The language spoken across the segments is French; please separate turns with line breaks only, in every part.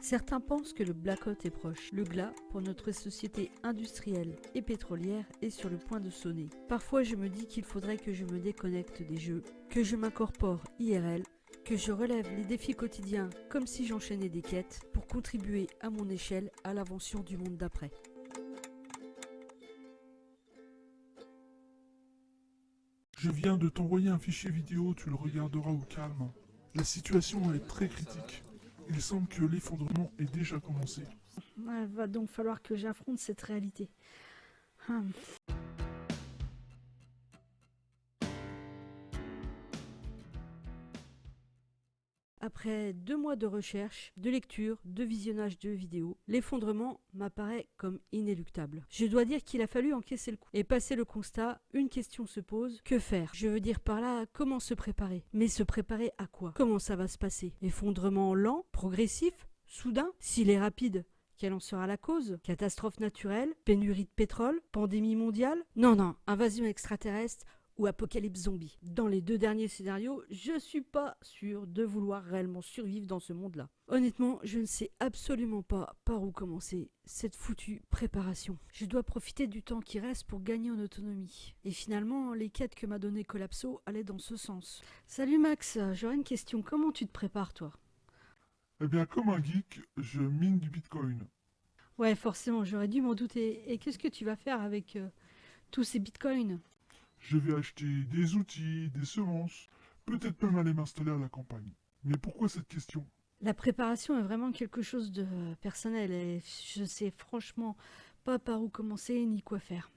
Certains pensent que le blackout est proche. Le glas, pour notre société industrielle et pétrolière, est sur le point de sonner. Parfois, je me dis qu'il faudrait que je me déconnecte des jeux, que je m'incorpore IRL, que je relève les défis quotidiens comme si j'enchaînais des quêtes pour contribuer à mon échelle à l'invention du monde d'après.
Je viens de t'envoyer un fichier vidéo, tu le regarderas au calme. La situation est très critique. Il semble que l'effondrement ait déjà commencé.
Il va donc falloir que j'affronte cette réalité. Après 2 mois de recherche, de lecture, de visionnage de vidéos, l'effondrement m'apparaît comme inéluctable. Je dois dire qu'il a fallu encaisser le coup. Et passer le constat, une question se pose, que faire? Je veux dire par là, comment se préparer? Mais se préparer à quoi? Comment ça va se passer? Effondrement lent, progressif, soudain? S'il est rapide, quelle en sera la cause? Catastrophe naturelle? Pénurie de pétrole? Pandémie mondiale? Non, invasion extraterrestre ou apocalypse zombie. Dans les 2 derniers scénarios, je suis pas sûr de vouloir réellement survivre dans ce monde-là. Honnêtement, je ne sais absolument pas par où commencer cette foutue préparation. Je dois profiter du temps qui reste pour gagner en autonomie. Et finalement, les quêtes que m'a donné Collapso allaient dans ce sens. Salut Max, j'aurais une question. Comment tu te prépares toi?
Eh bien, comme un geek, je mine du Bitcoin.
Ouais, forcément, j'aurais dû m'en douter. Et qu'est-ce que tu vas faire avec tous ces bitcoins?
Je vais acheter des outils, des semences, peut-être même aller m'installer à la campagne. Mais pourquoi cette question?
La préparation est vraiment quelque chose de personnel et je sais franchement pas par où commencer ni quoi faire.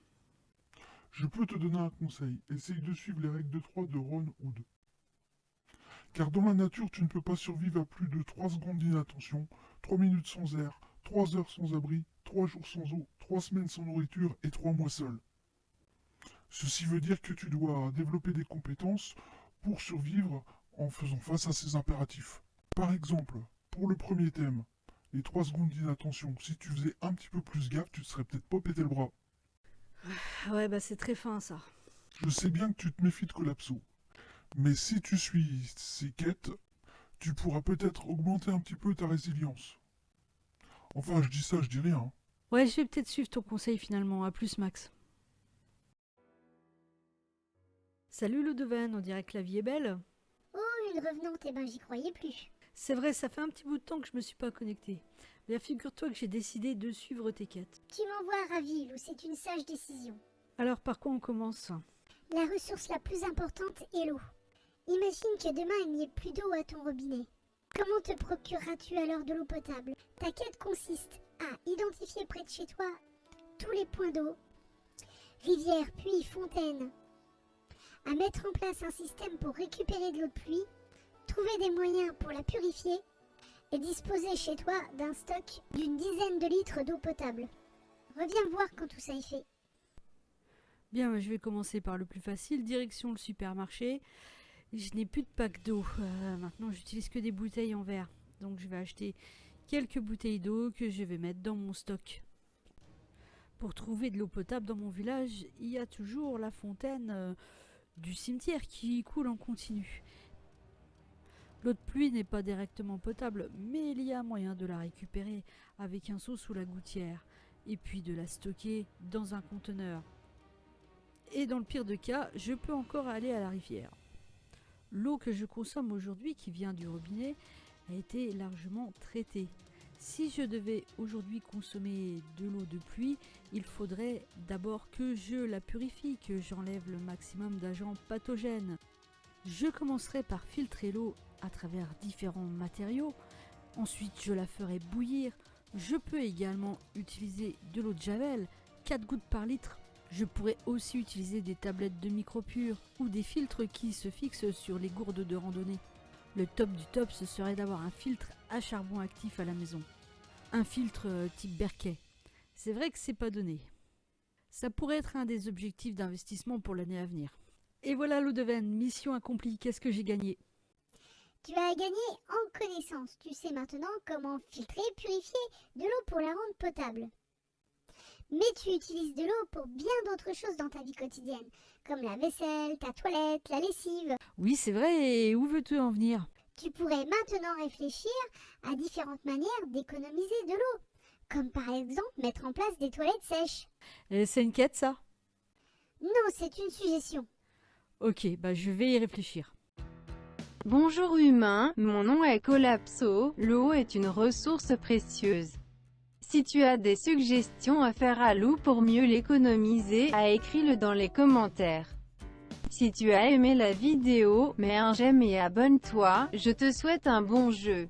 Je peux te donner un conseil. Essaye de suivre les règles de 3 de Ron Wood. Car dans la nature, tu ne peux pas survivre à plus de 3 secondes d'inattention, 3 minutes sans air, 3 heures sans abri, 3 jours sans eau, 3 semaines sans nourriture et 3 mois seul. Ceci veut dire que tu dois développer des compétences pour survivre en faisant face à ces impératifs. Par exemple, pour le premier thème, les 3 secondes d'inattention, si tu faisais un petit peu plus gaffe, tu ne serais peut-être pas pété le bras.
Ouais, bah c'est très fin ça.
Je sais bien que tu te méfies de Collapso, mais si tu suis ces quêtes, tu pourras peut-être augmenter un petit peu ta résilience. Enfin, je dis ça, je dis rien. Hein.
Ouais, je vais peut-être suivre ton conseil finalement. À plus Max. Salut Ludoven, on dirait que la vie est belle.
Oh, une revenante, eh ben j'y croyais plus.
C'est vrai, ça fait un petit bout de temps que je me suis pas connectée. Bien figure-toi que j'ai décidé de suivre tes quêtes.
Tu m'envoies à Raville où c'est une sage décision.
Alors par quoi on commence?
La ressource la plus importante est l'eau. Imagine que demain il n'y ait plus d'eau à ton robinet. Comment te procureras-tu alors de l'eau potable? Ta quête consiste à identifier près de chez toi tous les points d'eau, rivières, puits, fontaines, à mettre en place un système pour récupérer de l'eau de pluie, trouver des moyens pour la purifier et disposer chez toi d'un stock d'une dizaine de litres d'eau potable. Reviens voir quand tout ça est fait.
Bien, je vais commencer par le plus facile, direction le supermarché. Je n'ai plus de pack d'eau. Maintenant, j'utilise que des bouteilles en verre. Donc, je vais acheter quelques bouteilles d'eau que je vais mettre dans mon stock. Pour trouver de l'eau potable dans mon village, il y a toujours la fontaine du cimetière qui coule en continu. L'eau de pluie n'est pas directement potable, mais il y a moyen de la récupérer avec un seau sous la gouttière et puis de la stocker dans un conteneur. Et dans le pire des cas, je peux encore aller à la rivière. L'eau que je consomme aujourd'hui, qui vient du robinet, a été largement traitée. Si je devais aujourd'hui consommer de l'eau de pluie, il faudrait d'abord que je la purifie, que j'enlève le maximum d'agents pathogènes. Je commencerai par filtrer l'eau à travers différents matériaux. Ensuite, je la ferai bouillir. Je peux également utiliser de l'eau de Javel, 4 gouttes par litre. Je pourrais aussi utiliser des tablettes de micropure ou des filtres qui se fixent sur les gourdes de randonnée. Le top du top, ce serait d'avoir un filtre à charbon actif à la maison. Un filtre type Berkey. C'est vrai que c'est pas donné. Ça pourrait être un des objectifs d'investissement pour l'année à venir. Et voilà Ludoven, mission accomplie, qu'est-ce que j'ai gagné?
Tu as gagné en connaissance. Tu sais maintenant comment filtrer et purifier de l'eau pour la rendre potable. Mais tu utilises de l'eau pour bien d'autres choses dans ta vie quotidienne, comme la vaisselle, ta toilette, la lessive.
Oui, c'est vrai, et où veux-tu en venir?
Tu pourrais maintenant réfléchir à différentes manières d'économiser de l'eau, comme par exemple mettre en place des toilettes sèches.
C'est une quête, ça?
Non, c'est une suggestion.
Ok, bah je vais y réfléchir.
Bonjour humain, mon nom est Collapso, l'eau est une ressource précieuse. Si tu as des suggestions à faire à l'eau pour mieux l'économiser, écris-le dans les commentaires. Si tu as aimé la vidéo, mets un j'aime et abonne-toi, je te souhaite un bon jeu.